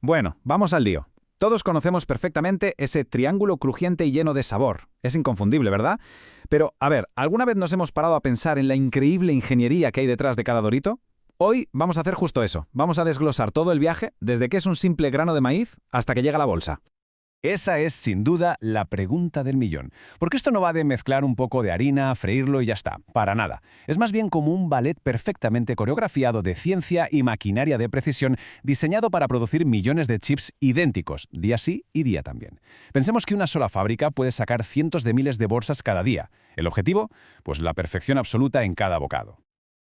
Bueno, vamos al lío. Todos conocemos perfectamente ese triángulo crujiente y lleno de sabor. Es inconfundible, ¿verdad? Pero, a ver, ¿alguna vez nos hemos parado a pensar en la increíble ingeniería que hay detrás de cada dorito? Hoy vamos a hacer justo eso. Vamos a desglosar todo el viaje, desde que es un simple grano de maíz hasta que llega a la bolsa. Esa es, sin duda, la pregunta del millón. Porque esto no va de mezclar un poco de harina, freírlo y ya está. Para nada. Es más bien como un ballet perfectamente coreografiado de ciencia y maquinaria de precisión diseñado para producir millones de chips idénticos, día sí y día también. Pensemos que una sola fábrica puede sacar cientos de miles de bolsas cada día. ¿El objetivo? Pues la perfección absoluta en cada bocado.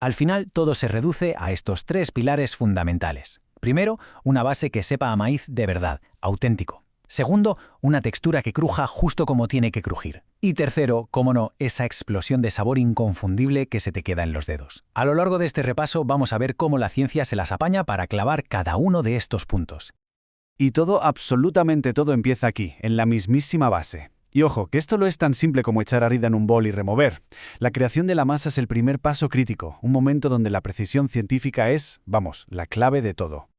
Al final, todo se reduce a estos tres pilares fundamentales. Primero, una base que sepa a maíz de verdad, auténtico. Segundo, una textura que cruja justo como tiene que crujir. Y tercero, cómo no, esa explosión de sabor inconfundible que se te queda en los dedos. A lo largo de este repaso vamos a ver cómo la ciencia se las apaña para clavar cada uno de estos puntos. Y todo, absolutamente todo empieza aquí, en la mismísima base. Y ojo, que esto no es tan simple como echar harina en un bol y remover. La creación de la masa es el primer paso crítico, un momento donde la precisión científica es, vamos, la clave de todo.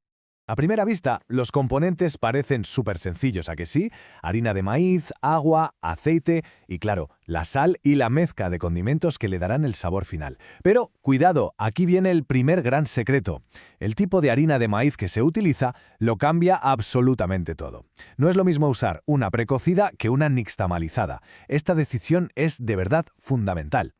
A primera vista, los componentes parecen súper sencillos, ¿a que sí? Harina de maíz, agua, aceite y, claro, la sal y la mezcla de condimentos que le darán el sabor final. Pero, cuidado, aquí viene el primer gran secreto. El tipo de harina de maíz que se utiliza lo cambia absolutamente todo. No es lo mismo usar una precocida que una nixtamalizada. Esta decisión es, de verdad, fundamental.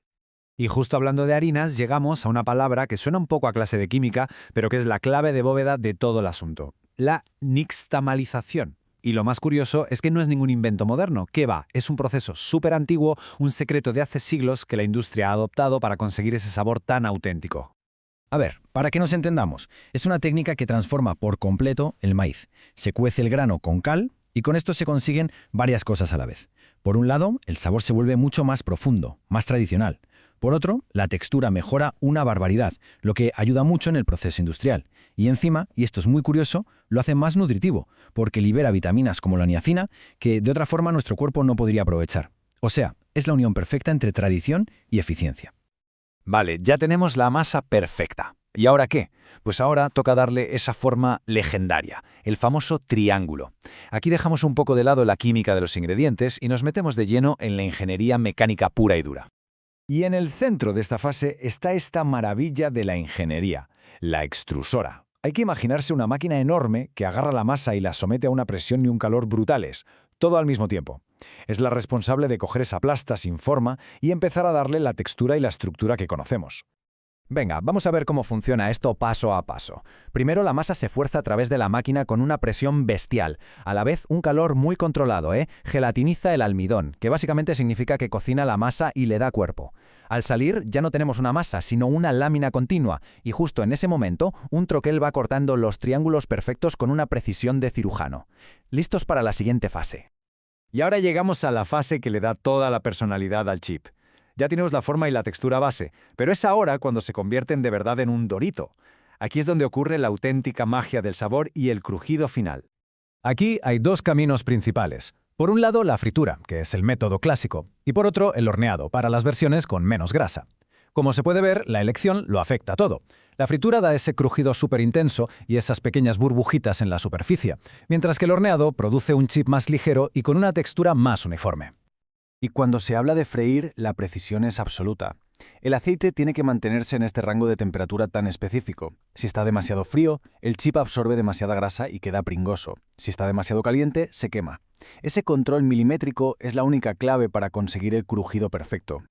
Y justo hablando de harinas, llegamos a una palabra que suena un poco a clase de química, pero que es la clave de bóveda de todo el asunto: la nixtamalización. Y lo más curioso es que no es ningún invento moderno. ¿Qué va? Es un proceso súper antiguo, un secreto de hace siglos que la industria ha adoptado para conseguir ese sabor tan auténtico. A ver, para que nos entendamos, es una técnica que transforma por completo el maíz. Se cuece el grano con cal y con esto se consiguen varias cosas a la vez. Por un lado, el sabor se vuelve mucho más profundo, más tradicional. Por otro, la textura mejora una barbaridad, lo que ayuda mucho en el proceso industrial. Y encima, y esto es muy curioso, lo hace más nutritivo, porque libera vitaminas como la niacina, que de otra forma nuestro cuerpo no podría aprovechar. O sea, es la unión perfecta entre tradición y eficiencia. Vale, ya tenemos la masa perfecta. ¿Y ahora qué? Pues ahora toca darle esa forma legendaria, el famoso triángulo. Aquí dejamos un poco de lado la química de los ingredientes y nos metemos de lleno en la ingeniería mecánica pura y dura. Y en el centro de esta fase está esta maravilla de la ingeniería, la extrusora. Hay que imaginarse una máquina enorme que agarra la masa y la somete a una presión y un calor brutales, todo al mismo tiempo. Es la responsable de coger esa plasta sin forma y empezar a darle la textura y la estructura que conocemos. Venga, vamos a ver cómo funciona esto paso a paso. Primero, la masa se fuerza a través de la máquina con una presión bestial. A la vez, un calor muy controlado, gelatiniza el almidón, que básicamente significa que cocina la masa y le da cuerpo. Al salir, ya no tenemos una masa, sino una lámina continua, y justo en ese momento, un troquel va cortando los triángulos perfectos con una precisión de cirujano. Listos para la siguiente fase. Y ahora llegamos a la fase que le da toda la personalidad al chip. Ya tenemos la forma y la textura base, pero es ahora cuando se convierten de verdad en un dorito. Aquí es donde ocurre la auténtica magia del sabor y el crujido final. Aquí hay dos caminos principales. Por un lado, la fritura, que es el método clásico, y por otro, el horneado, para las versiones con menos grasa. Como se puede ver, la elección lo afecta todo. La fritura da ese crujido súper intenso y esas pequeñas burbujitas en la superficie, mientras que el horneado produce un chip más ligero y con una textura más uniforme. Y cuando se habla de freír, la precisión es absoluta. El aceite tiene que mantenerse en este rango de temperatura tan específico. Si está demasiado frío, el chip absorbe demasiada grasa y queda pringoso. Si está demasiado caliente, se quema. Ese control milimétrico es la única clave para conseguir el crujido perfecto.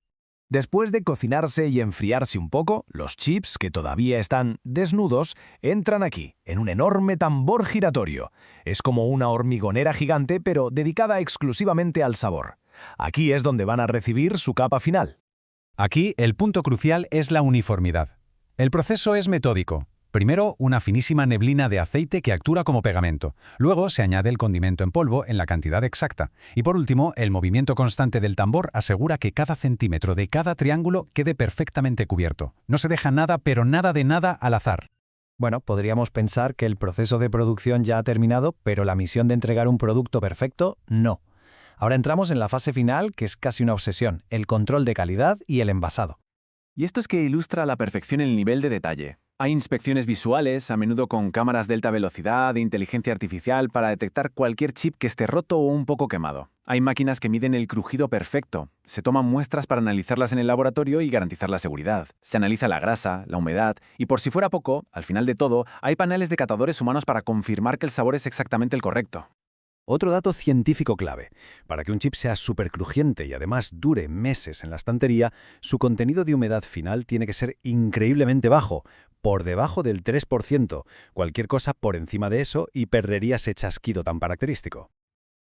Después de cocinarse y enfriarse un poco, los chips, que todavía están desnudos, entran aquí, en un enorme tambor giratorio. Es como una hormigonera gigante, pero dedicada exclusivamente al sabor. Aquí es donde van a recibir su capa final. Aquí el punto crucial es la uniformidad. El proceso es metódico. Primero, una finísima neblina de aceite que actúa como pegamento. Luego se añade el condimento en polvo en la cantidad exacta. Y por último, el movimiento constante del tambor asegura que cada centímetro de cada triángulo quede perfectamente cubierto. No se deja nada, pero nada de nada al azar. Bueno, podríamos pensar que el proceso de producción ya ha terminado, pero la misión de entregar un producto perfecto, no. Ahora entramos en la fase final, que es casi una obsesión: el control de calidad y el envasado. Y esto es que ilustra a la perfección el nivel de detalle. Hay inspecciones visuales, a menudo con cámaras de alta velocidad e inteligencia artificial para detectar cualquier chip que esté roto o un poco quemado. Hay máquinas que miden el crujido perfecto. Se toman muestras para analizarlas en el laboratorio y garantizar la seguridad. Se analiza la grasa, la humedad y, por si fuera poco, al final de todo, hay paneles de catadores humanos para confirmar que el sabor es exactamente el correcto. Otro dato científico clave. Para que un chip sea súper crujiente y además dure meses en la estantería, su contenido de humedad final tiene que ser increíblemente bajo, por debajo del 3%. Cualquier cosa por encima de eso y perdería ese chasquido tan característico.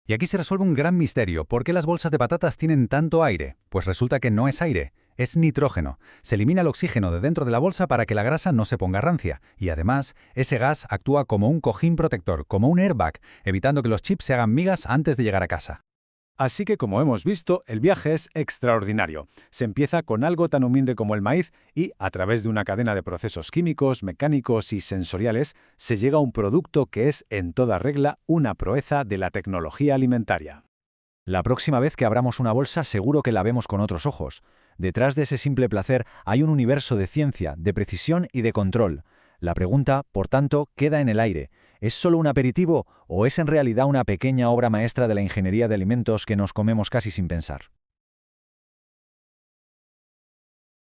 Y aquí se resuelve un gran misterio. ¿Por qué las bolsas de patatas tienen tanto aire? Pues resulta que no es aire, es nitrógeno. Se elimina el oxígeno de dentro de la bolsa para que la grasa no se ponga rancia. Y además, ese gas actúa como un cojín protector, como un airbag, evitando que los chips se hagan migas antes de llegar a casa. Así que, como hemos visto, el viaje es extraordinario. Se empieza con algo tan humilde como el maíz y, a través de una cadena de procesos químicos, mecánicos y sensoriales, se llega a un producto que es, en toda regla, una proeza de la tecnología alimentaria. La próxima vez que abramos una bolsa seguro que la vemos con otros ojos. Detrás de ese simple placer hay un universo de ciencia, de precisión y de control. La pregunta, por tanto, queda en el aire. ¿Es solo un aperitivo o es en realidad una pequeña obra maestra de la ingeniería de alimentos que nos comemos casi sin pensar?